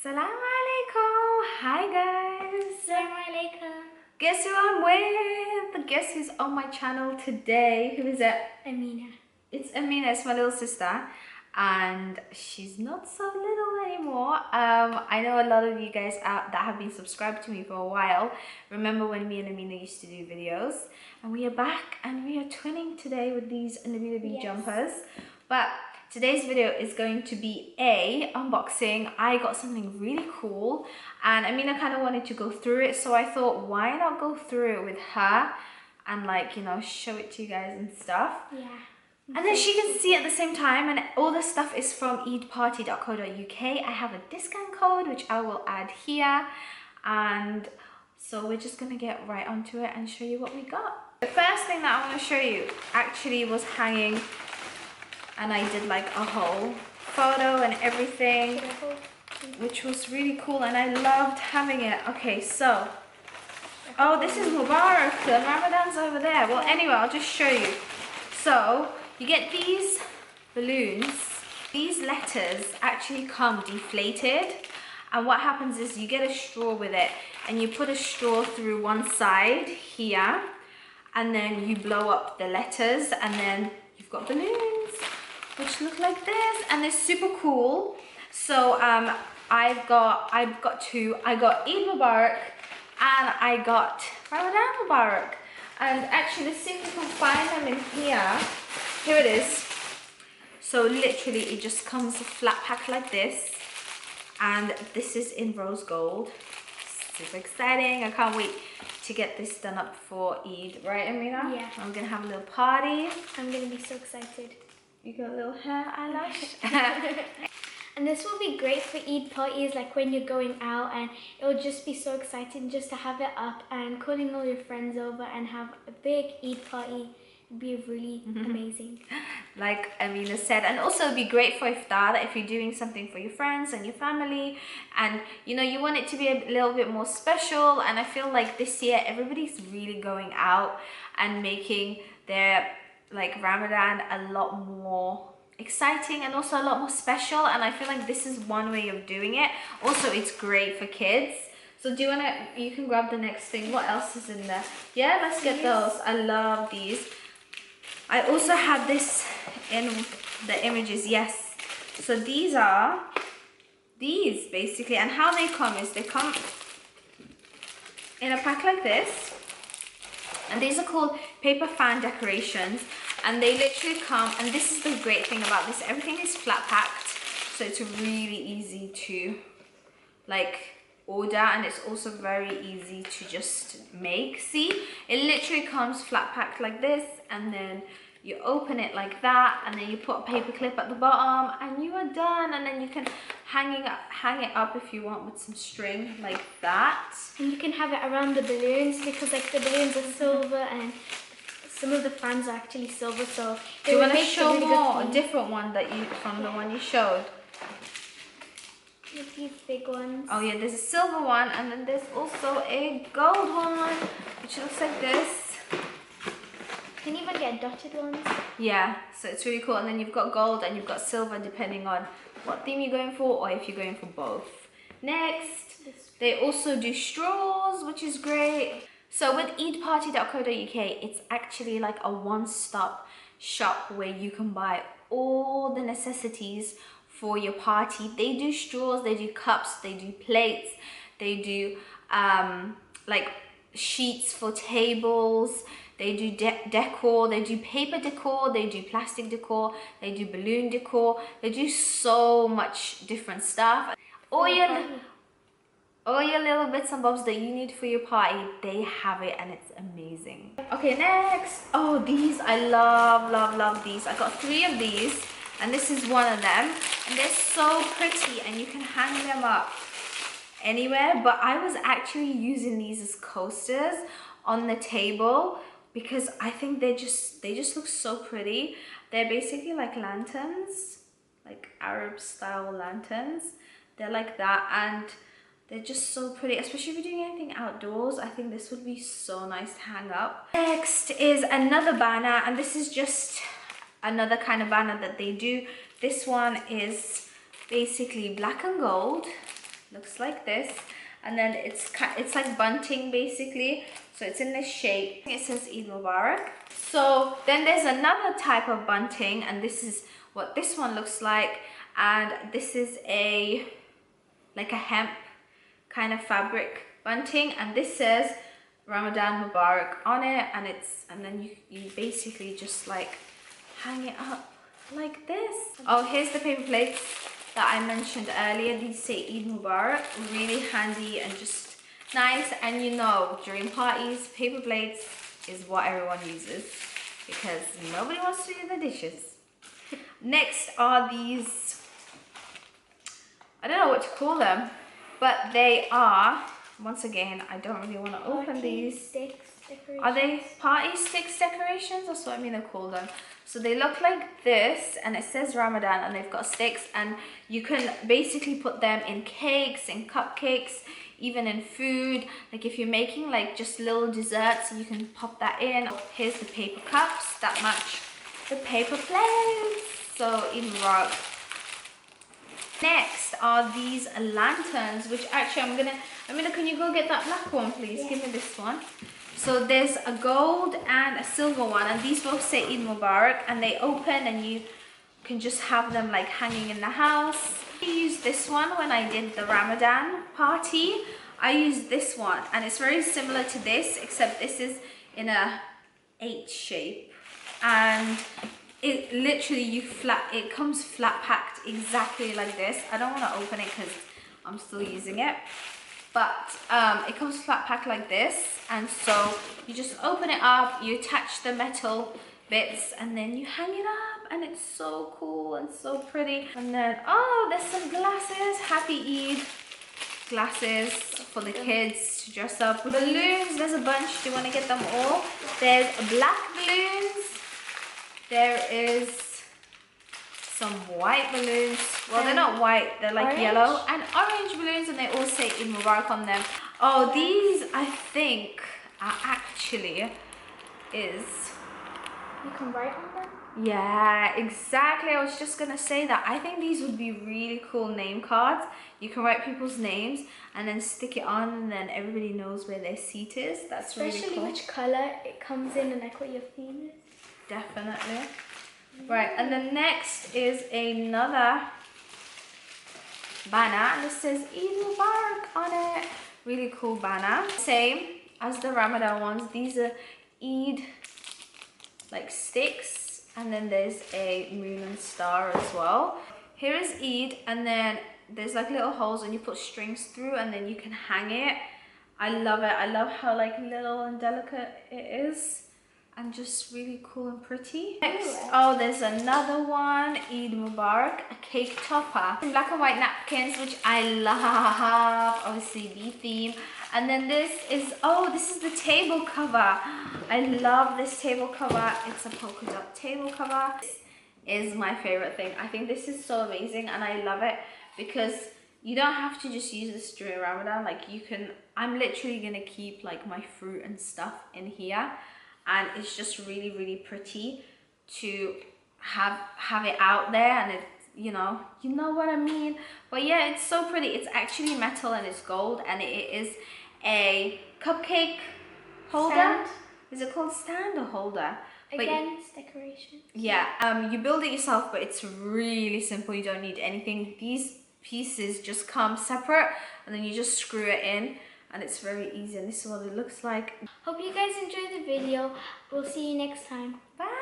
Salam alaikum. Hi guys. Salam alaikum. Guess who I'm with? Guess who's on my channel today? Who is it? Amina. It's Amina. It's my little sister, and she's not so little anymore. I know a lot of you guys out that have been subscribed to me for a while remember when me and Amina used to do videos, and we are back and we are twinning today with these Nabiilabee jumpers. But today's video is going to be a unboxing. I got something really cool and Amina kind of wanted to go through it, so I thought, why not go through it with her and, like, you know, show it to you guys and stuff. Yeah. And then she can see at the same time, and all the stuff is from eidparty.co.uk. I have a discount code which I will add here, and so we're just gonna get right onto it and show you what we got. The first thing that I want to show you actually was hanging, and I did like a whole photo and everything, which was really cool, and I loved having it. Okay, so, oh, this is Mubarak, Ramadan's over there. Well, anyway, I'll just show you. So you get these balloons. These letters actually come deflated, and what happens is you get a straw with it, and you put a straw through one side here, and then you blow up the letters, and then you've got balloons which look like this, and they're super cool. So I've got two. I got Eid Mubarak and I got Ramadan Mubarak. And actually, let's see if we can find them in here. Here it is. So literally it just comes flat packed like this, and this is in rose gold. Super exciting. I can't wait to get this done up for Eid, right, Amina? Yeah. I'm gonna have a little party. I'm gonna be so excited. You got a little hair eyelash. And this will be great for Eid parties, like when you're going out, and it will just be so exciting just to have it up and calling all your friends over and have a big Eid party. It'd be really amazing. Like Amina said, and also it'd be great for iftar, that if you're doing something for your friends and your family, and you know, you want it to be a little bit more special. And I feel like this year everybody's really going out and making their Ramadan a lot more exciting and also a lot more special, and I feel like this is one way of doing it. Also, it's great for kids. So do you want to, you can grab the next thing. What else is in there? Yeah, let's get those. I love these. I also have this in the images. Yes, so these are these basically, and how they come is they come in a pack like this, and these are called paper fan decorations. And they literally come, and this is the great thing about this, everything is flat packed, so it's really easy to order, and it's also very easy to just make. See, it literally comes flat packed like this, and then you open it like that, and then you put a paper clip at the bottom, and you are done. And then you can hang it up if you want with some string like that. And you can have it around the balloons, because like the balloons are silver and some of the fans are actually silver, so do you want to show more a different one that you from the one you showed? These big ones. Oh yeah, there's a silver one, and then there's also a gold one which looks like this. You can even get dotted ones. Yeah, so it's really cool. And then you've got gold and you've got silver, depending on what theme you're going for, or if you're going for both. Next, they also do straws, which is great. So with eidparty.co.uk, it's actually like a one-stop shop where you can buy all the necessities for your party. They do straws, they do cups, they do plates, they do like sheets for tables, they do decor, they do paper decor, they do plastic decor, they do balloon decor, they do so much different stuff. All your little bits and bobs that you need for your party, they have it, and it's amazing. Okay, next. Oh, these, I love these. I got 3 of these, and this is one of them, and they're so pretty, and you can hang them up anywhere. But I was actually using these as coasters on the table, because I think they just look so pretty. They're basically like lanterns, like Arab style lanterns. They're like that, and they're just so pretty, especially if you're doing anything outdoors. I think this would be so nice to hang up. Next is another banner, and this is just another kind of banner that they do. This one is basically black and gold. looks like this, and then it's like bunting basically, so it's in this shape. It says Eid Mubarak. So then there's another type of bunting, and this is what this one looks like, and this is like a hemp kind of fabric bunting, and this says Ramadan Mubarak on it, and then you basically just like hang it up like this. Oh, here's the paper plates that I mentioned earlier. These say Eid Mubarak, really handy and just nice. And you know, during parties, paper plates is what everyone uses because nobody wants to do the dishes. Next are these, I don't know what to call them, but they are, once again, I don't really want to open these. Sticks, decorations. Are they party sticks decorations? That's what I mean, they're called them. So they look like this, and it says Ramadan, and they've got sticks, and you can basically put them in cakes, in cupcakes, even in food. Like if you're making like just little desserts, you can pop that in. Here's the paper cups that match the paper plates. So in rock. Next are these lanterns, which actually I'm gonna, can you go get that black one, please? Yeah. Give me this one. So there's a gold and a silver one, and these both say Eid Mubarak, and they open and you can just have them like hanging in the house. I used this one when I did the Ramadan party. I used this one, and it's very similar to this, except this is in a H shape, and it literally it comes flat packed exactly like this. I don't want to open it because I'm still using it, but it comes flat packed like this, and so you just open it up, you attach the metal bits, and then you hang it up, and it's so cool and so pretty. And then oh, there's some glasses, Happy Eid glasses for the kids to dress up. Balloons, there's a bunch. Do you want to get them all? There's black balloons, there is some white balloons. Well, they're not white, they're like yellow, and orange balloons, and they all say Eid Mubarak on them. Oh, these I think are actually you can write on them? Yeah, exactly. I was just gonna say that. I think these would be really cool name cards. You can write people's names and then stick it on, and then everybody knows where their seat is. That's really cool. Especially which color it comes in, and like what your theme is. Definitely. Right, and then next is another banner, and it says Eid Mubarak on it. Really cool banner. Same as the Ramadan ones. These are Eid like sticks, and then there's a moon and star as well. Here is Eid, and then there's like little holes, and you put strings through, and then you can hang it. I love it. I love how like little and delicate it is, and just really cool and pretty. Next, oh, there's another one, Eid Mubarak, a cake topper. Black and white napkins, which I love, obviously the theme. And then this is, oh, this is the table cover. I love this table cover. It's a polka dot table cover. This is my favorite thing. I think this is so amazing, and I love it because you don't have to just use this during Ramadan. Like you can, I'm literally gonna keep like my fruit and stuff in here, and it's just really, really pretty to have it out there, and it, you know what I mean. But yeah, it's so pretty. It's actually metal and it's gold, and it is a cupcake holder. Stand. Is it called stand or holder? Again, it's decoration. Yeah, you build it yourself, but it's really simple. You don't need anything. These pieces just come separate, and then you just screw it in, and it's very easy, and this is what it looks like. Hope you guys enjoyed the video. We'll see you next time. Bye.